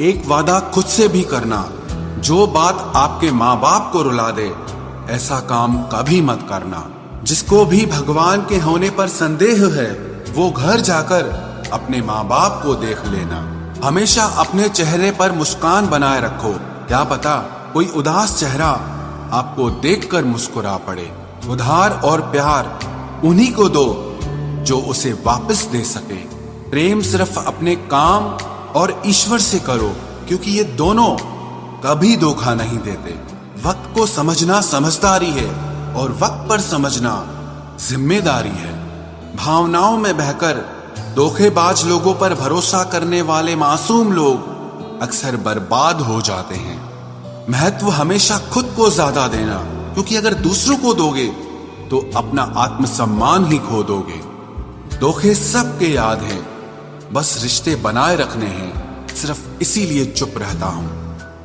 एक वादा खुद से भी करना, जो बात आपके माँ बाप को रुला दे, ऐसा काम कभी मत करना। जिसको भी भगवान के होने पर संदेह है, वो घर जाकर अपने माँ बाप को देख लेना। हमेशा अपने चेहरे पर मुस्कान बनाए रखो, क्या पता कोई उदास चेहरा आपको देखकर मुस्कुरा पड़े। उधार और प्यार उन्हीं को दो जो उसे वापस दे सके। प्रेम सिर्फ अपने काम और ईश्वर से करो, क्योंकि ये दोनों कभी धोखा नहीं देते। वक्त को समझना समझदारी है और वक्त पर समझना जिम्मेदारी है। भावनाओं में बहकर धोखेबाज लोगों पर भरोसा करने वाले मासूम लोग अक्सर बर्बाद हो जाते हैं। महत्व हमेशा खुद को ज्यादा देना, क्योंकि अगर दूसरों को दोगे तो अपना आत्मसम्मान ही खो दोगे। धोखे सबके याद हैं, बस रिश्ते बनाए रखने हैं, सिर्फ इसीलिए चुप रहता हूं।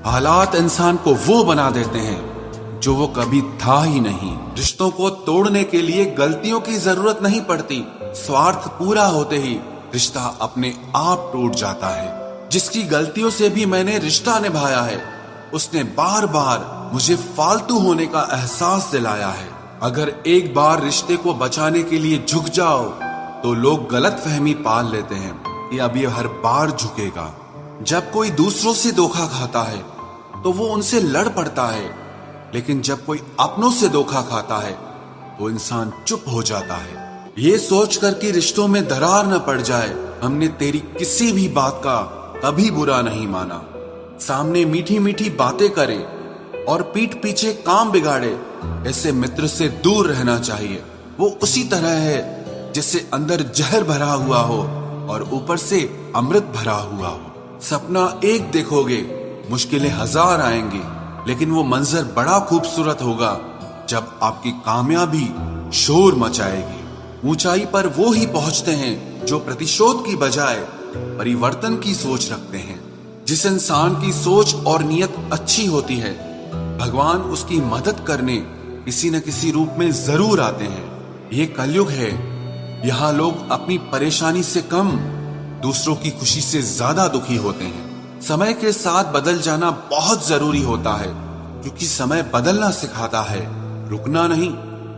हालात इंसान को वो बना देते हैं जो वो कभी था ही नहीं। रिश्तों को तोड़ने के लिए गलतियों की जरूरत नहीं पड़ती, स्वार्थ पूरा होते ही रिश्ता अपने आप टूट जाता है। जिसकी गलतियों से भी मैंने रिश्ता निभाया है, उसने बार बार मुझे फालतू होने का एहसास दिलाया है। अगर एक बार रिश्ते को बचाने के लिए झुक जाओ तो लोग गलतफहमी पाल लेते हैं कि अब ये हर बार झुकेगा। जब कोई दूसरों से धोखा खाता है तो वो उनसे लड़ पड़ता है, लेकिन जब कोई अपनों से धोखा खाता है तो इंसान चुप हो जाता है। ये सोचकर कि रिश्तों में दरार न पड़ जाए, हमने तेरी किसी भी बात का कभी बुरा नहीं माना। सामने मीठी मीठी बातें करे और पीठ पीछे काम बिगाड़े, ऐसे मित्र से दूर रहना चाहिए। वो उसी तरह है जिससे अंदर जहर भरा हुआ हो और ऊपर से अमृत भरा हुआ हो। सपना एक देखोगे, मुश्किलें हजार आएंगी, लेकिन वो मंजर बड़ा खूबसूरत होगा जब आपकी कामयाबी शोर मचाएगी। ऊंचाई पर वो ही पहुंचते हैं जो प्रतिशोध की बजाय परिवर्तन की सोच रखते हैं। जिस इंसान की सोच और नियत अच्छी होती है, भगवान उसकी मदद करने किसी न किसी रूप में जरूर आते हैं। ये कलयुग है, यहाँ लोग अपनी परेशानी से कम दूसरों की खुशी से ज्यादा दुखी होते हैं। समय के साथ बदल जाना बहुत जरूरी होता है, क्योंकि समय बदलना सिखाता है, रुकना नहीं।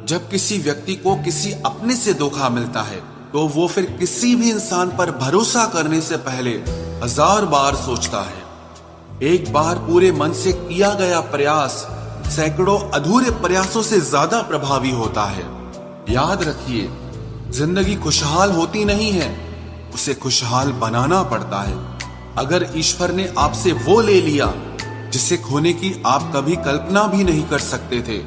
जब किसी व्यक्ति को किसी अपने से धोखा मिलता है तो वो फिर किसी भी इंसान पर भरोसा करने से पहले 1000 बार सोचता है। एक बार पूरे मन से किया गया प्रयास सैकड़ों अधूरे प्रयासों से ज्यादा प्रभावी होता है। याद रखिए, जिंदगी खुशहाल होती नहीं है, उसे खुशहाल बनाना पड़ता है। अगर ईश्वर ने आपसे वो ले लिया जिसे खोने की आप कभी कल्पना भी नहीं कर सकते थे,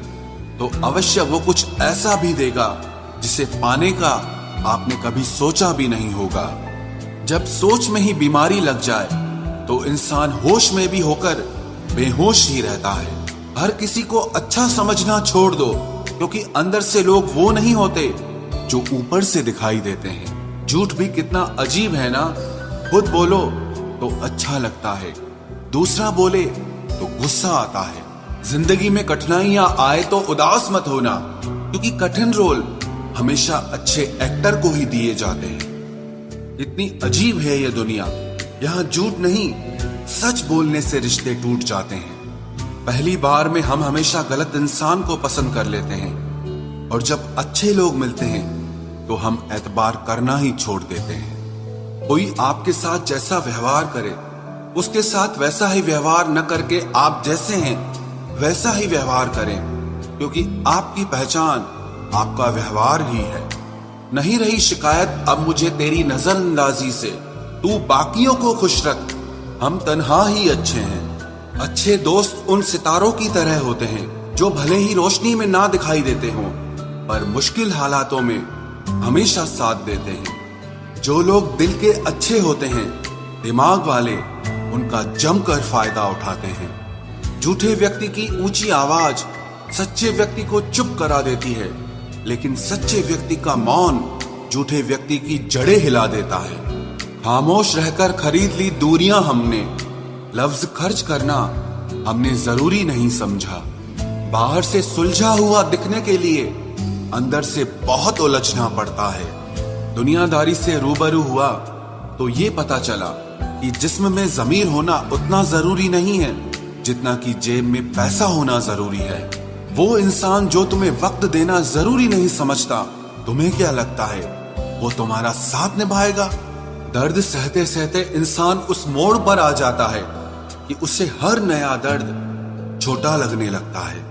तो अवश्य वो कुछ ऐसा भी देगा जिसे पाने का आपने कभी सोचा भी नहीं होगा। जब सोच में ही बीमारी लग जाए तो इंसान होश में भी होकर बेहोश ही रहता है। हर किसी को अच्छा समझना छोड़ दो, क्योंकि अंदर से लोग वो नहीं होते जो ऊपर से दिखाई देते हैं। झूठ भी कितना अजीब है ना, खुद बोलो तो अच्छा लगता है, दूसरा बोले तो गुस्सा आता है। जिंदगी में कठिनाइयां आए तो उदास मत होना, क्योंकि कठिन रोल हमेशा अच्छे एक्टर को ही दिए जाते हैं। इतनी अजीब है ये दुनिया, यहाँ झूठ नहीं सच बोलने से रिश्ते टूट जाते हैं। पहली बार में हम हमेशा गलत इंसान को पसंद कर लेते हैं, और जब अच्छे लोग मिलते हैं तो हम एतबार करना ही छोड़ देते हैं। कोई आपके साथ जैसा व्यवहार करे, उसके साथ वैसा ही व्यवहार न करके आप जैसे हैं वैसा ही व्यवहार करें, क्योंकि आपकी पहचान आपका व्यवहार ही है। नहीं रही शिकायत अब मुझे तेरी नजरअंदाजी से, तू बाकियों को खुश रख, हम तन्हा ही अच्छे हैं। अच्छे दोस्त उन सितारों की तरह होते हैं जो भले ही रोशनी में ना दिखाई देते हों, पर मुश्किल हालातों में हमेशा साथ देते हैं। जो लोग दिल के अच्छे होते हैं, दिमाग वाले, उनका जमकर फायदा उठाते हैं। झूठे व्यक्ति की ऊंची आवाज सच्चे व्यक्ति को चुप करा देती है, लेकिन सच्चे व्यक्ति का मौन झूठे व्यक्ति की जड़ें हिला देता है। खामोश रहकर खरीद ली दूरियां हमने, लफ्ज खर्च करना हमने जरूरी नहीं समझा। बाहर से सुलझा हुआ दिखने के लिए अंदर से बहुत उलझना पड़ता है। दुनियादारी से रूबरू हुआ तो ये पता चला कि जिस्म में ज़मीर होना उतना जरूरी नहीं है जितना कि जेब में पैसा होना जरूरी है। वो इंसान जो तुम्हें वक्त देना जरूरी नहीं समझता, तुम्हें क्या लगता है वो तुम्हारा साथ निभाएगा? दर्द सहते सहते इंसान उस मोड़ पर आ जाता है कि उसे हर नया दर्द छोटा लगने लगता है।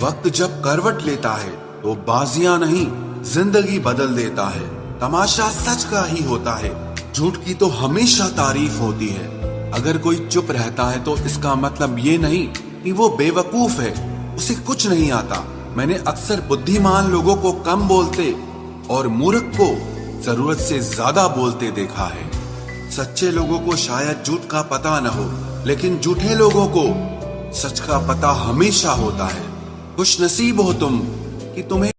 वक्त जब करवट लेता है तो बाजियां नहीं, जिंदगी बदल देता है। तमाशा सच का ही होता है, झूठ की तो हमेशा तारीफ होती है। अगर कोई चुप रहता है तो इसका मतलब ये नहीं कि वो बेवकूफ है, उसे कुछ नहीं आता। मैंने अक्सर बुद्धिमान लोगों को कम बोलते और मूर्ख को जरूरत से ज्यादा बोलते देखा है। सच्चे लोगों को शायद झूठ का पता न हो, लेकिन झूठे लोगों को सच का पता हमेशा होता है। खुश नसीब हो तुम कि तुम्हें